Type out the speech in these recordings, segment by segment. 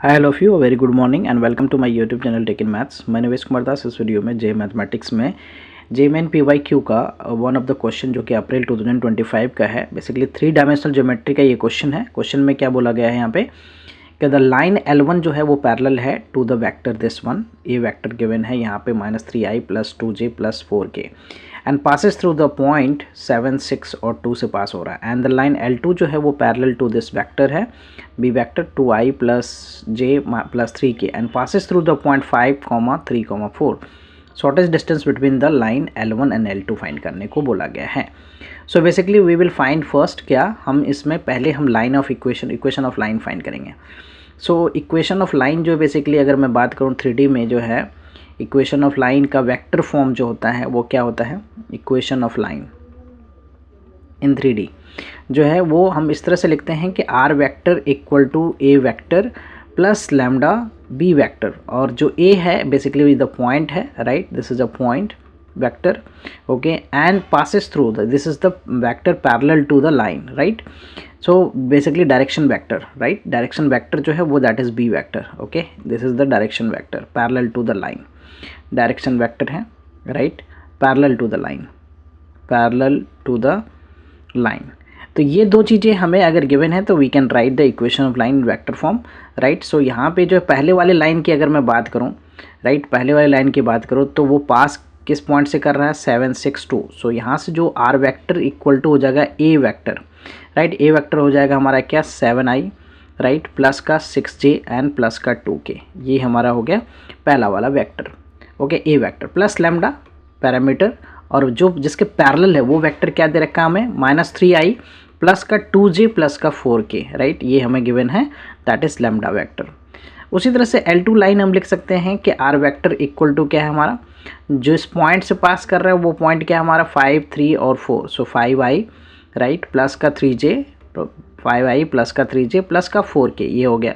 Hi all of you, very good morning and welcome to my YouTube channel tech in maths. मैं निवेश कुमार दास। इस video में जे mathematics में जेएमएन PYQ का one of the question जो कि अप्रैल 2025 का है। बेसिकली 3 डायमेंशनल ज्योमेट्री का ये क्वेश्चन है। क्वेश्चन में क्या बोला गया है यहाँ पे कि द लाइन L1 जो है वो पैरेलल है to the vector this one. ये वेक्टर गिवन है यहाँ पे -3i + 2j + 4k and passes through the point 7, 6 और 2 से पास हो रहा है। एंड द लाइन L2 जो है वो पैरेलल टू दिस वेक्टर है B vector 2i + j + 3k and passes through the point 5, 3, 4। Shortest distance between the line L1 and L2 find करने को बोला गया है। So basically we will find first क्या हम इसमें पहले हम line of equation of line find करेंगे। सो इक्वेशन ऑफ लाइन जो बेसिकली अगर मैं बात करूँ 3D में जो है इक्वेशन ऑफ लाइन का वेक्टर फॉर्म जो होता है वो क्या होता है, equation of line in 3D जो है वो हम इस तरह से लिखते हैं कि r vector equal to a vector plus lambda b vector, और जो a है बेसिकली द पॉइंट है, right, this is a point vector, okay, and passes through this is the vector parallel to the line, right. So basically direction vector, right, direction vector जो है वो that is b vector, okay, this is the direction vector parallel to the line, direction vector है, right, parallel to the line, parallel to the line. तो ये दो चीज़ें हमें अगर गिवन है तो we can write the equation of line vector form, right. So यहाँ पे जो पहले वाले लाइन की अगर मैं बात करूँ, राइट, पहले वाले लाइन की बात करूँ तो वो पास किस पॉइंट से कर रहा है, 7, 6, 2। सो यहाँ से जो r वेक्टर इक्वल टू हो जाएगा a vector, right, a vector हो जाएगा हमारा क्या 7i, राइट, प्लस का 6j एंड प्लस का 2k। ये हमारा हो गया पहला वाला vector, okay, a vector plus lambda parameter, और जो जिसके पैरेलल है वो वेक्टर क्या दे रखा हमें -3i प्लस का 2j प्लस का 4k, राइट, ये हमें गिवन है, दैट इज लैम्डा वेक्टर। उसी तरह से L2 लाइन हम लिख सकते हैं कि r वेक्टर इक्वल टू क्या है हमारा, जो इस पॉइंट से पास कर रहा है वो पॉइंट क्या है हमारा 5, 3 और 4। सो 5i, राइट, प्लस का 3j, 5i प्लस का 3j प्लस का 4k, ये हो गया,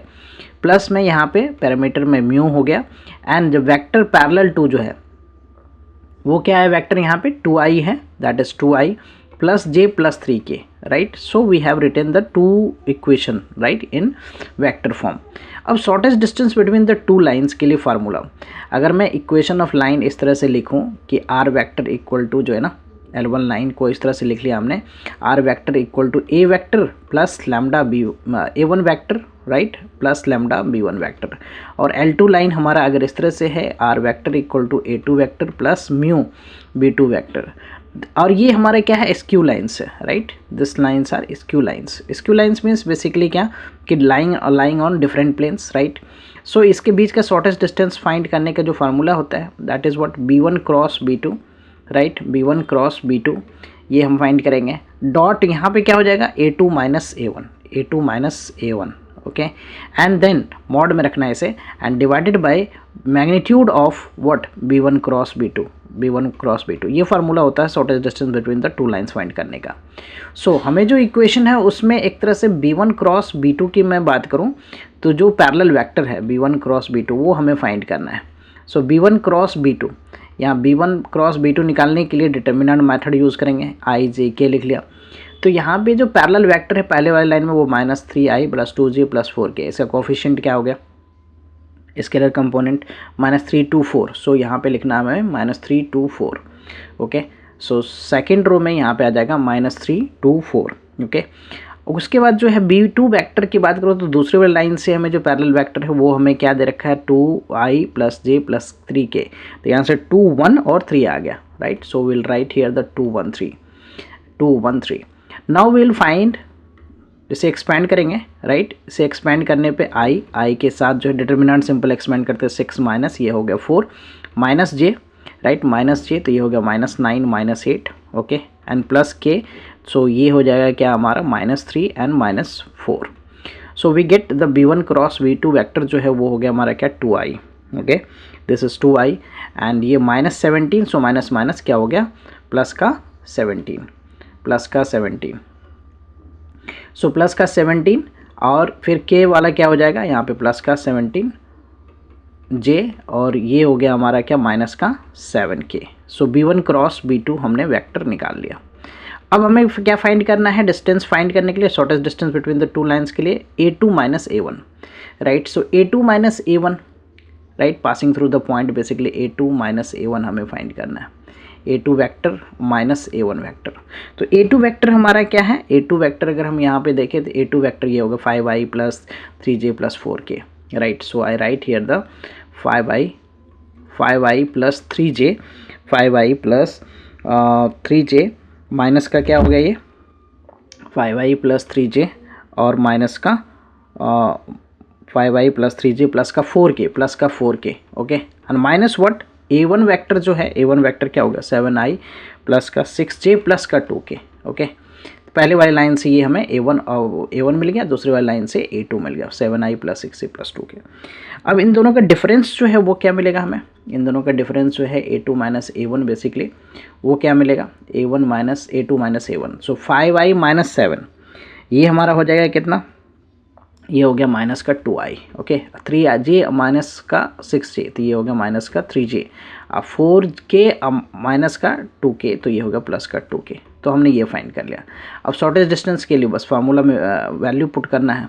प्लस में यहाँ पे पैरामीटर में म्यू हो गया, एंड जो वेक्टर पैरेलल टू जो है वो क्या है, वेक्टर यहाँ पे 2i है, that is 2i plus j plus 3k, right. So we have written the two equation, right, in vector form. अब shortest distance between the two lines के लिए फार्मूला, अगर मैं इक्वेशन ऑफ लाइन इस तरह से लिखूं कि r वेक्टर इक्वल टू जो है ना L1 लाइन को इस तरह से लिख लिया हमने, r vector equal to a vector plus lambda a1 vector, right, plus lambda b1 vector, और L2 लाइन हमारा अगर इस तरह से है r vector equal to a2 vector plus mu b2 vector, और ये हमारे क्या है, स्क्यू लाइन्स है, right, this lines are skew lines. Skew lines means basically क्या कि lying on different planes, right. So इसके बीच का शॉर्टेस्ट डिस्टेंस फाइंड करने का जो फार्मूला होता है that is what b1 cross b2, right, b1 cross b2, ये हम फाइंड करेंगे। डॉट यहाँ पे क्या हो जाएगा a2 minus a1, okay, and then mod में रखना है इसे, and divided by magnitude of what b1 cross b2, ये फार्मूला होता है shortest distance between the two lines find करने का। सो हमें जो इक्वेशन है उसमें एक तरह से b1 क्रॉस b2 की मैं बात करूं तो जो पैरेलल वेक्टर है b1 क्रॉस b2 वो हमें फाइंड करना है। सो b1 क्रॉस b2, यहाँ b1 क्रॉस b2 निकालने के लिए डिटर्मिनेंट मेथड यूज़ करेंगे, i j k लिख लिया। तो यहाँ पे जो पैरेलल वेक्टर है पहले वाली लाइन में वो -3i plus 2j plus 4k, इसका कोफिशिएंट क्या हो गया, स्केलर कंपोनेंट -3, 2, 4। सो यहाँ पे लिखना है हमें -3, 2, 4, ओके। सो सेकेंड रो में यहाँ पे आ जाएगा -3, 2, 4, ओके। उसके बाद जो है b2 वेक्टर की बात करो तो दूसरे वाली लाइन से हमें जो पैरेलल वेक्टर है वो हमें क्या दे रखा है 2i plus j plus 3k, तो यहाँ से 2, 1 और 3 आ गया, right. So will write here the 2, 1, 3। Now will find, इसे एक्सपेंड करेंगे, राइट, इसे एक्सपेंड करने पे i के साथ जो है डिटर्मिनेंट सिंपल एक्सपेंड करते हैं 6 माइनस, ये हो गया 4, minus j, right, minus j, तो ये हो गया -9 -8, okay, and plus k, so ये हो जाएगा क्या हमारा -3 and -4। So we get the b1 cross b2 vector जो है वो हो गया हमारा क्या 2i, okay, this is 2i, and ये -17, सो माइनस माइनस क्या हो गया प्लस का 17, सो प्लस का 17, और फिर k वाला क्या हो जाएगा यहाँ पे प्लस का 17 j, और ये हो गया हमारा क्या माइनस का 7k। सो b1 क्रॉस b2 हमने वेक्टर निकाल लिया। अब हमें क्या फाइंड करना है, डिस्टेंस फाइंड करने के लिए shortest distance between the two lines के लिए a2 minus a1, right. So A2 minus A1, right, passing through the point, basically A2 minus A1 हमें फाइंड करना है. A2 vector minus A1 vector. तो A2 vector हमारा क्या है? A2 vector अगर हम यहाँ पे देखें तो A2 वेक्टर ये होगा 5i plus 3j plus 4k, right. So I right here the 5i plus 3j, 5i plus 3j minus का क्या हो गया ये 5i प्लस 3j और माइनस का 5i प्लस 3j प्लस का 4k, okay. And minus what A1 vector जो है, A1 वेक्टर क्या होगा 7i प्लस का 6j प्लस का 2k, ओके. पहले वाली लाइन से ये हमें A1 मिल गया, दूसरी वाली लाइन से A2 मिल गया, 7i plus 6j plus 2k. अब इन दोनों का डिफरेंस जो है वो क्या मिलेगा हमें? इन दोनों का डिफरेंस जो है A2 माइनस A1, बेसिकली वो क्या मिलेगा A1 minus A2 minus A1. सो 5i माइनस 7 ये हमारा हो जाएगा कितना? ये हो गया माइनस का 2i, ओके. 3j माइनस का 6j, तो ये हो गया माइनस का 3j. अब 4k माइनस का 2k, तो ये होगा प्लस का 2k. तो हमने ये फाइंड कर लिया. अब शॉर्टेज डिस्टेंस के लिए बस फार्मूला में वैल्यू पुट करना है.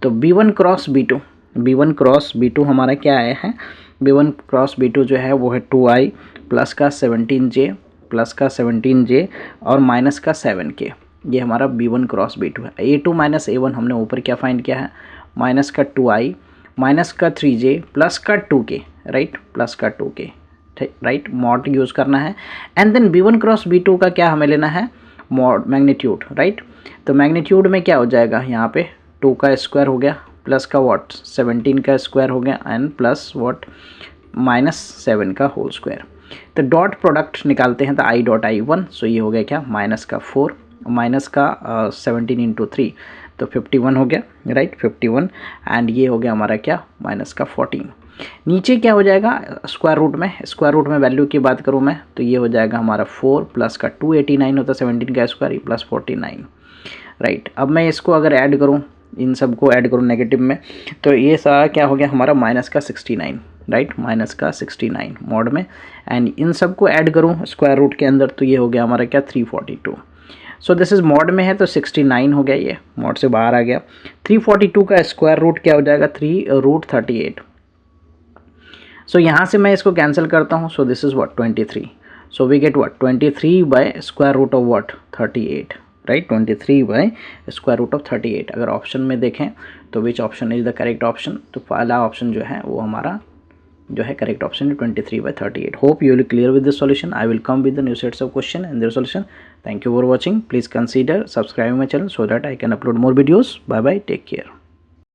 तो B1 क्रॉस B2 हमारा क्या आया है? B1 क्रॉस B2 जो है वो है 2i प्लस का 17j और माइनस का 7k. ये हमारा B1 क्रॉस B2 है. A2 माइनस A1 हमने ऊपर क्या फाइंड किया है? माइनस का 2i माइनस का 3j प्लस का 2k, राइट, प्लस का 2k, राइट. मॉड यूज़ करना है. And then B1 cross B2 का क्या हमें लेना है? Mod magnitude, right. तो मैग्नीट्यूड में क्या हो जाएगा यहाँ पे? 2 का स्क्वायर हो गया प्लस का व्हाट 17 का स्क्वायर हो गया एंड प्लस व्हाट माइनस 7 का होल स्क्वायर. तो डॉट प्रोडक्ट निकालते हैं तो i डॉट i1. सो ये हो गया क्या? माइनस का 4 माइनस का 17 इंटू 3, तो 51 हो गया, राइट, 51. एंड ये हो गया हमारा क्या? माइनस का 14. नीचे क्या हो जाएगा स्क्वायर रूट में वैल्यू की बात करूँ मैं तो ये हो जाएगा हमारा 4 प्लस का 289 होता है 17 का स्क्वायर प्लस 49, राइट. अब मैं इसको अगर ऐड करूँ, इन सब को ऐड करूँ नेगेटिव में, तो ये सारा क्या हो गया हमारा माइनस का 69, राइट, माइनस का 69 मॉड में. एंड इन सब को ऐड करूँ स्क्वायर रूट के अंदर तो ये हो गया हमारा क्या 342. सो दिस इज मॉड में है तो 69 हो गया, ये मॉड से बाहर आ गया. 342 का स्क्वायर रूट क्या हो जाएगा 3√38. सो यहाँ से मैं इसको कैंसिल करता हूँ. So this is what 23. So we get what 23 by square root of what 38, right. 23 by square root of 38. अगर ऑप्शन में देखें तो which option is the correct option? तो पहला ऑप्शन जो है वो हमारा जो है करेक्ट ऑप्शन है 23/38. Hope you will clear with this solution. I will come with the new sets of question and their solution. Thank you for watching. Please consider subscribing my channel so that I can upload more videos. Bye bye. Take care.